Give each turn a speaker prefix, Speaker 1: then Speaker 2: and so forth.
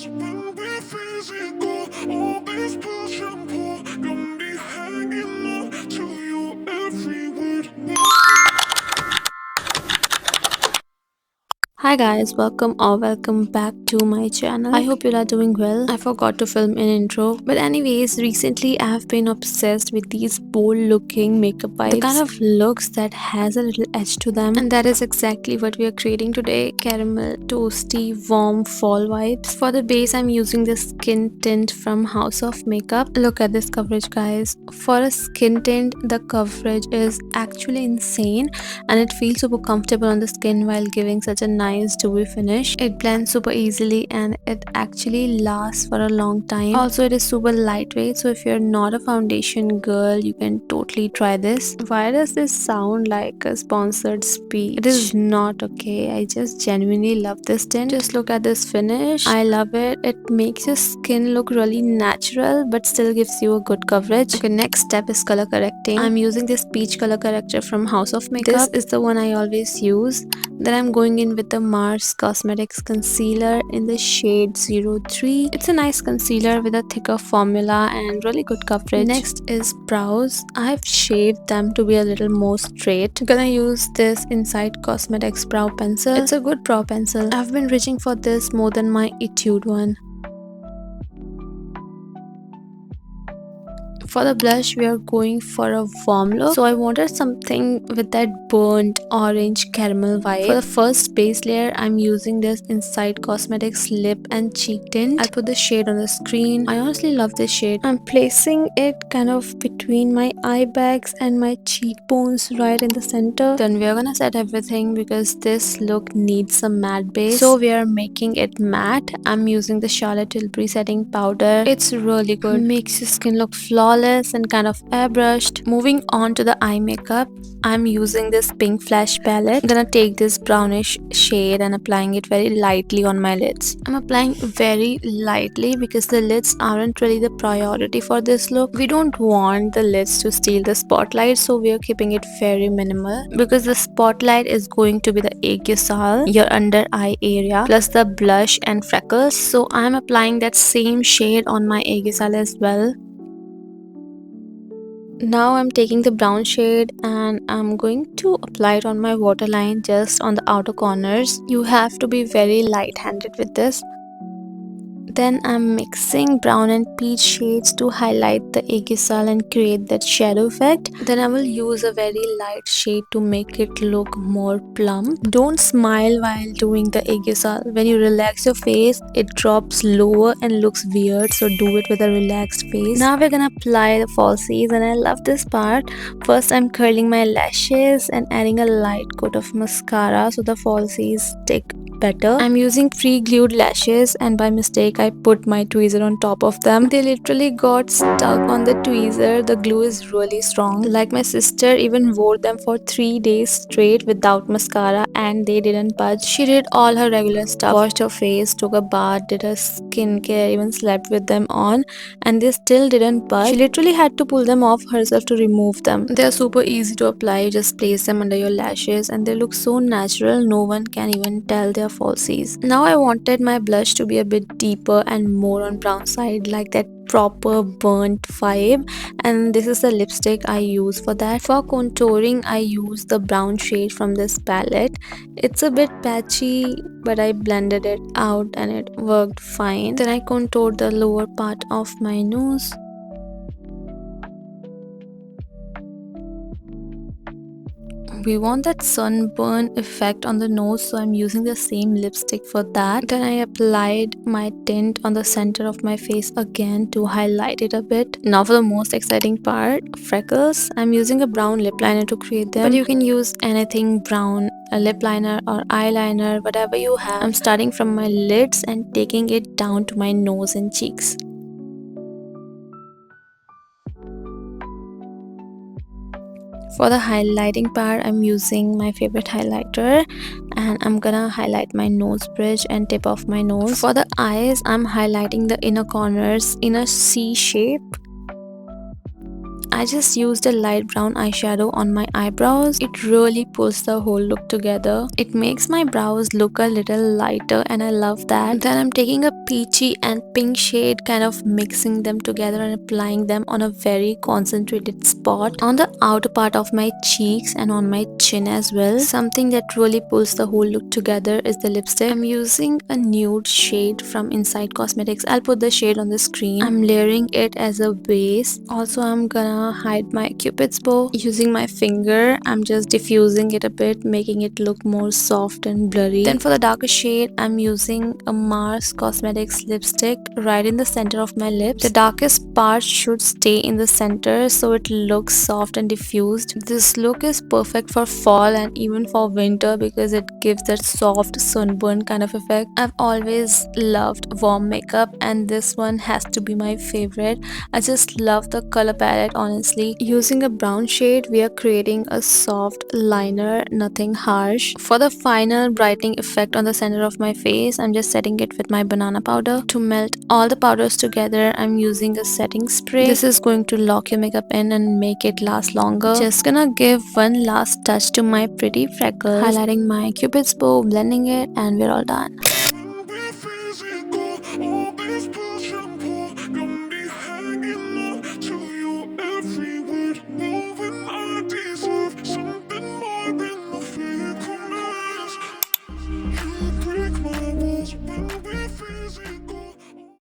Speaker 1: When we physical, all this push and pull, got me hanging on to your every word.
Speaker 2: Hi guys, welcome or welcome back to my channel. I hope you are doing well. I forgot to film an intro. But anyways, recently I have been obsessed with these bold looking makeup vibes. The kind of looks that has a little edge to them. And that is exactly what we are creating today. Caramel, toasty, warm fall vibes. For the base, I'm using the skin tint from House of Makeup. Look at this coverage guys. For a skin tint, the coverage is actually insane and it feels super comfortable on the skin while giving such a nice dewy finish. It blends super easily and it actually lasts for a long time. Also, it is super lightweight, so if you're not a foundation girl, you can totally try this. Why does this sound like a sponsored speech? It is not okay. I just genuinely love this tint. Just look at this finish. I love it. It makes your skin look really natural but still gives you a good coverage. Okay, next step is color correcting. I'm using this peach color corrector from House of Makeup. This is the one I always use. Then I'm going in with the Mars Cosmetics concealer in the shade 03. It's a nice concealer with a thicker formula and really good coverage. Next is brows. I've shaved them to be a little more straight. I'm gonna use this Inside Cosmetics brow pencil. It's a good brow pencil. I've been reaching for this more than my Etude one. For the blush, we are going for a warm look. So I wanted something with that burnt orange caramel vibe. For the first base layer, I'm using this Inside Cosmetics lip and cheek tint. I'll put the shade on the screen. I honestly love this shade. I'm placing it kind of between my eye bags and my cheekbones right in the center. Then we are gonna set everything because this look needs some matte base. So we are making it matte. I'm using the Charlotte Tilbury setting powder. It's really good. Makes your skin look flawless and kind of airbrushed. Moving on to the eye makeup, I'm using this Pinkflash palette. I'm gonna take this brownish shade and applying it very lightly on my lids. I'm applying very lightly because the lids aren't really the priority for this look. We don't want the lids to steal the spotlight, so we are keeping it very minimal because the spotlight is going to be the Yesstyle, your under eye area, plus the blush and freckles. So I'm applying that same shade on my Yesstyle as well. Now I'm taking the brown shade and I'm going to apply it on my waterline just on the outer corners. You have to be very light-handed with this. Then I'm mixing brown and peach shades to highlight the Yesstyle and create that shadow effect. Then I will use a very light shade to make it look more plump. Don't smile while doing the Yesstyle. When you relax your face, it drops lower and looks weird, so do it with a relaxed face. Now we're gonna apply the falsies and I love this part. First I'm curling my lashes and adding a light coat of mascara so the falsies stick better. I'm using pre-glued lashes and by mistake I put my tweezer on top of them. They literally got stuck on the tweezer. The glue is really strong. Like my sister even wore them for 3 days straight without mascara and they didn't budge. She did all her regular stuff, washed her face, took a bath, did her skincare, even slept with them on and they still didn't budge. She literally had to pull them off herself to remove them. They are super easy to apply. You just place them under your lashes and they look so natural, no one can even tell they're falsies. Now I wanted my blush to be a bit deeper and more on brown side, like that proper burnt vibe, and this is the lipstick I use for that. For contouring I use the brown shade from this palette. It's a bit patchy but I blended it out and it worked fine. Then I contoured the lower part of my nose. We want that sunburn effect on the nose, so I'm using the same lipstick for that. Then I applied my tint on the center of my face again to highlight it a bit. Now for the most exciting part, freckles. I'm using a brown lip liner to create them, but you can use anything brown, a lip liner or eyeliner, whatever you have. I'm starting from my lids and taking it down to my nose and cheeks. For the highlighting part, I'm using my favorite highlighter and I'm gonna highlight my nose bridge and tip of my nose. For the eyes, I'm highlighting the inner corners in a C shape. I just used a light brown eyeshadow on my eyebrows. It really pulls the whole look together. It makes my brows look a little lighter and I love that. Then I'm taking a peachy and pink shade, kind of mixing them together and applying them on a very concentrated spot on the outer part of my cheeks and on my chin as well. Something that really pulls the whole look together is the lipstick. I'm using a nude shade from Inside Cosmetics. I'll put the shade on the screen. I'm layering it as a base. Also, I'm gonna hide my cupid's bow using my finger. I'm just diffusing it a bit, making it look more soft and blurry. Then for the darker shade, I'm using a Mars Cosmetics lipstick right in the center of my lips. The darkest part should stay in the center so it looks soft and diffused. This look is perfect for fall and even for winter because it gives that soft sunburn kind of effect. I've always loved warm makeup and this one has to be my favorite. I just love the color palette honestly. Using a brown shade, we are creating a soft liner, nothing harsh. For the final brightening effect on the center of my face, I'm just setting it with my banana powder. To melt all the powders together, I'm using a setting spray. This is going to lock your makeup in and make it last longer. Just gonna give one last touch to my pretty freckles, highlighting my cupid's bow, blending it, and we're all done.